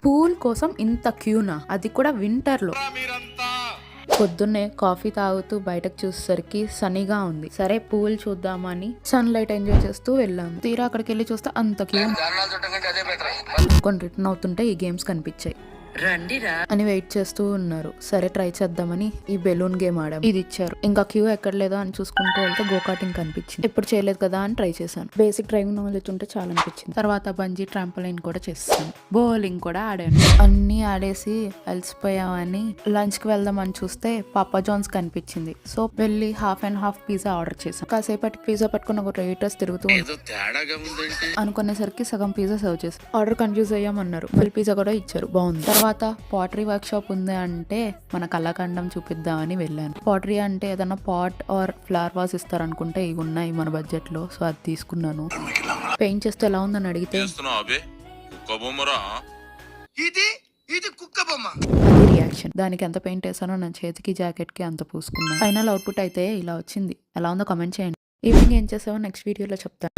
Pool కోసం ఇంత క్యూనా, అది కూడా వింటర్ లో. పొద్దున్నే కాఫీ తాగుతూ బయటకు చూసేసరికి సన్నీగా ఉంది. సరే పూల్ చూద్దామని సన్ లైట్ ఎంజాయ్ చేస్తూ వెళ్ళాము. తీరా అక్కడికి వెళ్ళి చూస్తే అంత క్యూ. కొన్ని రిటర్న్ అవుతుంటే ఈ గేమ్స్ కనిపించాయి అని వెయిట్ చేస్తూ ఉన్నారు. సరే ట్రై చేద్దామని ఈ బెలూన్ గేమ్ ఆడాం. ఇది ఇచ్చారు. ఇంకా క్యూ ఎక్కడ లేదో అని చూసుకుంటూ వెళ్తే గోకాటింగ్ కనిపించింది. ఎప్పుడు చేయలేదు కదా అని ట్రై చేశాను. బేసిక్ డ్రైవింగ్ నాలెడ్జ్ ఉంటే చాలా అనిపించింది. తర్వాత బంజీ ట్రాంపోలైన్ కూడా చేస్తాను. బౌలింగ్ కూడా ఆడాను. అన్ని ఆడేసి అలసిపోయామని లంచ్ కి వెళ్దాం అని చూస్తే పాపా జాన్స్ కనిపించింది. సో వెళ్ళి half and half pizza order చేశాను. కాసేపటి పిజ్జా పట్టుకున్న ఒక వెయిటర్స్ తిరుగుతూ అనుకునేసరికి సగం పిజ్జా సర్వ్ చేశారు. ఆర్డర్ కన్ఫ్యూజ్ అయ్యామన్నారు. ఫుల్ పిజ్జా కూడా ఇచ్చారు. బాగుంది. తర్వాత పాటరీ వర్క్ షాప్ ఉంది అంటే మన కళాఖండం చూపిద్దామని వెళ్ళాను. పాటరీ అంటే ఏదైనా పాట్ ఆర్ ఫ్లవర్ వాస్ ఇస్తారనుకుంటే ఇవి ఉన్నాయి మన బడ్జెట్ లో. సో అది తీసుకున్నాను. పెయింట్ చేస్తే ఎలా ఉందని అడిగితే అది రియాక్షన్. దానికి ఎంత పెయింట్ వేసానో నా చేతికి జాకెట్ కి అంత పూసుకున్నాను. ఫైనల్ అవుట్పుట్ అయితే ఇలా వచ్చింది. ఎలా ఉందో కామెంట్ చేయండి. ఈవినింగ్ ఏం చేసావో నెక్స్ట్ వీడియోలో చెప్తాను.